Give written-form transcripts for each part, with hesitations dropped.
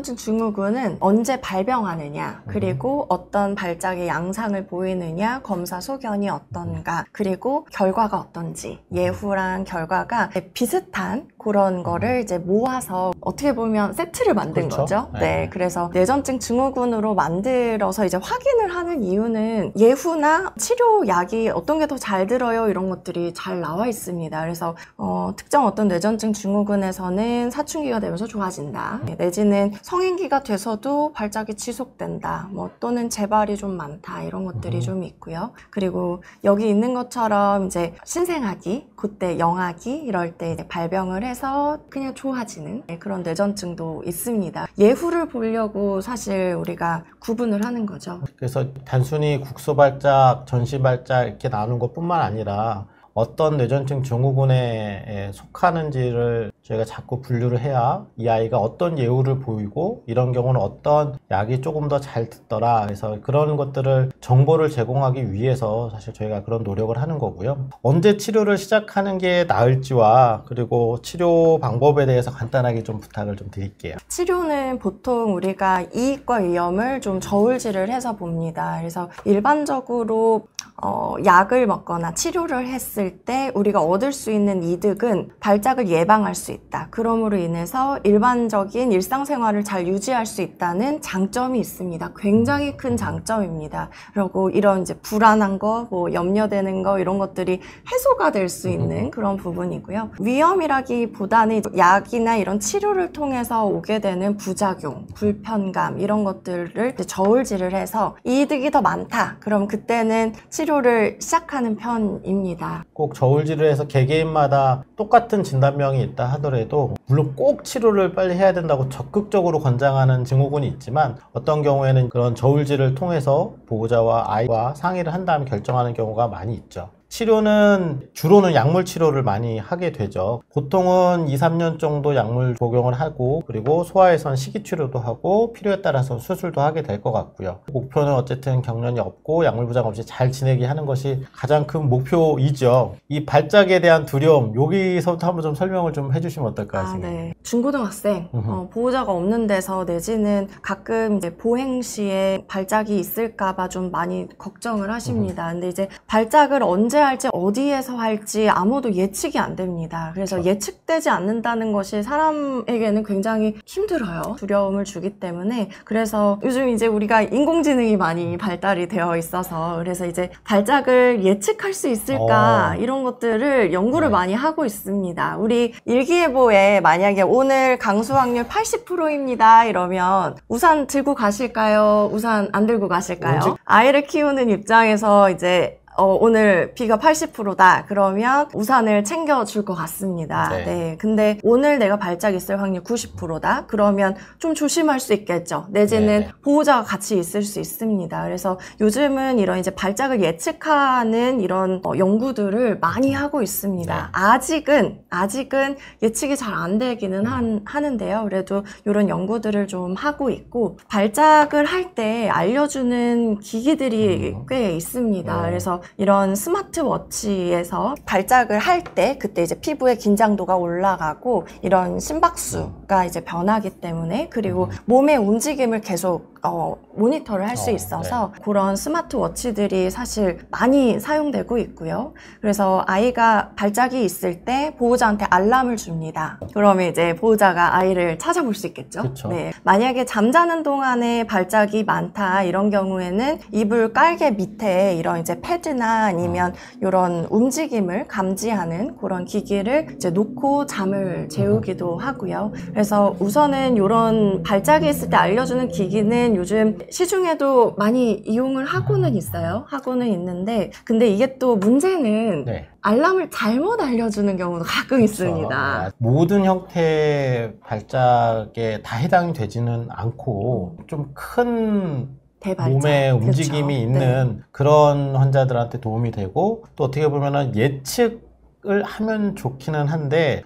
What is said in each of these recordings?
뇌전증 증후군은 언제 발병하느냐, 그리고 어떤 발작의 양상을 보이느냐, 검사 소견이 어떤가, 그리고 결과가 어떤지, 예후랑 결과가 비슷한 그런 거를 이제 모아서 어떻게 보면 세트를 만든 그렇죠. 거죠. 네, 그래서 뇌전증 증후군으로 만들어서 이제 확인을 하는 이유는 예후나 치료약이 어떤 게 더 잘 들어요 이런 것들이 잘 나와 있습니다. 그래서 특정 어떤 뇌전증 증후군에서는 사춘기가 되면서 좋아진다, 내지는 성인기가 돼서도 발작이 지속된다, 뭐 또는 재발이 좀 많다, 이런 것들이 좀 있고요. 그리고 여기 있는 것처럼 이제 신생아기, 그때 영아기 이럴 때 이제 발병을 해서 그냥 좋아지는 그런 뇌전증도 있습니다. 예후를 보려고 사실 우리가 구분을 하는 거죠. 그래서 단순히 국소발작, 전시발작 이렇게 나누는 것뿐만 아니라 어떤 뇌전증 증후군에 속하는지를 저희가 자꾸 분류를 해야 이 아이가 어떤 예후를 보이고 이런 경우는 어떤 약이 조금 더 잘 듣더라, 그래서 그런 것들을 정보를 제공하기 위해서 사실 저희가 그런 노력을 하는 거고요. 언제 치료를 시작하는 게 나을지와 그리고 치료 방법에 대해서 간단하게 좀 부탁을 좀 드릴게요. 치료는 보통 우리가 이익과 위험을 좀 저울질을 해서 봅니다. 그래서 일반적으로 약을 먹거나 치료를 했을 때 우리가 얻을 수 있는 이득은 발작을 예방할 수 있다. 그러므로 인해서 일반적인 일상생활을 잘 유지할 수 있다는 장점이 있습니다. 굉장히 큰 장점입니다. 그리고 이런 이제 불안한 거, 뭐 염려되는 거, 이런 것들이 해소가 될 수 있는 그런 부분이고요. 위험이라기보다는 약이나 이런 치료를 통해서 오게 되는 부작용, 불편감, 이런 것들을 저울질을 해서 이득이 더 많다, 그럼 그때는 치료를 시작하는 편입니다. 꼭 저울질을 해서 개개인마다 똑같은 진단명이 있다 하더라도 물론 꼭 치료를 빨리 해야 된다고 적극적으로 권장하는 증후군이 있지만 어떤 경우에는 그런 저울질을 통해서 보호자와 아이와 상의를 한 다음에 결정하는 경우가 많이 있죠. 치료는 주로는 약물 치료를 많이 하게 되죠. 보통은 2-3년 정도 약물 복용을 하고 그리고 소아에선 식이 치료도 하고 필요에 따라서 수술도 하게 될 것 같고요. 목표는 어쨌든 경련이 없고 약물 부작 없이 잘 지내게 하는 것이 가장 큰 목표이죠. 이 발작에 대한 두려움, 여기서부터 한번 좀 설명을 좀 해주시면 어떨까 생각해요. 네. 중고등학생, 보호자가 없는 데서 내지는 가끔 이제 보행 시에 발작이 있을까봐 좀 많이 걱정을 하십니다. 근데 이제 발작을 언제 할지 어디에서 할지 아무도 예측이 안 됩니다. 그래서 그렇죠. 예측되지 않는다는 것이 사람에게는 굉장히 힘들어요. 두려움을 주기 때문에. 그래서 요즘 이제 우리가 인공지능이 많이 발달이 되어 있어서 그래서 이제 발작을 예측할 수 있을까 이런 것들을 연구를 많이 하고 있습니다. 우리 일기예보에 만약에 오늘 강수 확률 80%입니다 이러면 우산 들고 가실까요? 우산 안 들고 가실까요? 아이를 키우는 입장에서 이제 오늘 비가 80%다 그러면 우산을 챙겨줄 것 같습니다. 네. 근데 오늘 내가 발작 있을 확률 90%다 그러면 좀 조심할 수 있겠죠. 내지는 보호자가 같이 있을 수 있습니다. 그래서 요즘은 이런 이제 발작을 예측하는 이런 연구들을 많이 하고 있습니다. 아직은 예측이 잘 안 되기는 하는데요. 그래도 이런 연구들을 좀 하고 있고 발작을 할 때 알려주는 기기들이 꽤 있습니다. 그래서 이런 스마트워치에서 발작을 할 때 그때 이제 피부의 긴장도가 올라가고 이런 심박수가 이제 변하기 때문에 그리고 몸의 움직임을 계속 모니터를 할 수 있어서 그런 스마트워치들이 사실 많이 사용되고 있고요. 그래서 아이가 발작이 있을 때 보호자한테 알람을 줍니다. 그러면 이제 보호자가 아이를 찾아볼 수 있겠죠. 그쵸. 네. 만약에 잠자는 동안에 발작이 많다 이런 경우에는 이불 깔개 밑에 이런 이제 패드나 아니면 이런 움직임을 감지하는 그런 기기를 이제 놓고 잠을 재우기도 하고요. 그래서 우선은 이런 발작이 있을 때 알려주는 기기는 요즘 시중에도 많이 이용을 하고는 있어요. 하고는 있는데 근데 이게 또 문제는 알람을 잘못 알려주는 경우도 가끔 있습니다. 모든 형태의 발작에 다 해당이 되지는 않고 좀 큰 몸의 움직임이 있는 그런 환자들한테 도움이 되고 또 어떻게 보면은 예측을 하면 좋기는 한데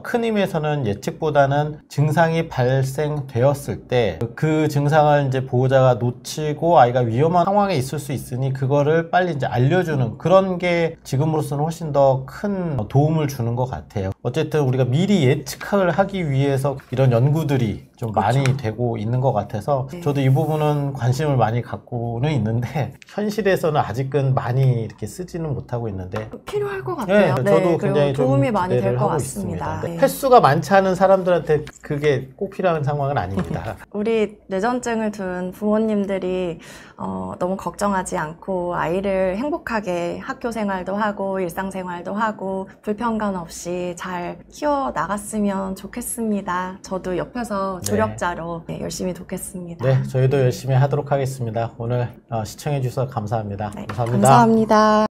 큰 의미에서는 예측보다는 증상이 발생되었을 때 그 증상을 이제 보호자가 놓치고 아이가 위험한 상황에 있을 수 있으니 그거를 빨리 이제 알려주는 그런 게 지금으로서는 훨씬 더 큰 도움을 주는 것 같아요. 어쨌든 우리가 미리 예측을 하기 위해서 이런 연구들이 좀 많이 되고 있는 것 같아서 네. 저도 이 부분은 관심을 많이 갖고는 있는데 현실에서는 아직은 많이 이렇게 쓰지는 못하고 있는데 필요할 것 같아요. 네, 저도 그리고 굉장히 좀 도움이 많이 될 기대를 것 하고 같습니다. 있습니다. 네. 횟수가 많지 않은 사람들한테 그게 꼭 필요한 상황은 아닙니다. 우리 뇌전증을 둔 부모님들이 너무 걱정하지 않고 아이를 행복하게 학교 생활도 하고 일상생활도 하고 불편감 없이 잘 키워 나갔으면 좋겠습니다. 저도 옆에서 네. 조력자로 열심히 돕겠습니다. 네, 저희도 열심히 하도록 하겠습니다. 오늘 시청해 주셔서 감사합니다. 네, 감사합니다. 감사합니다.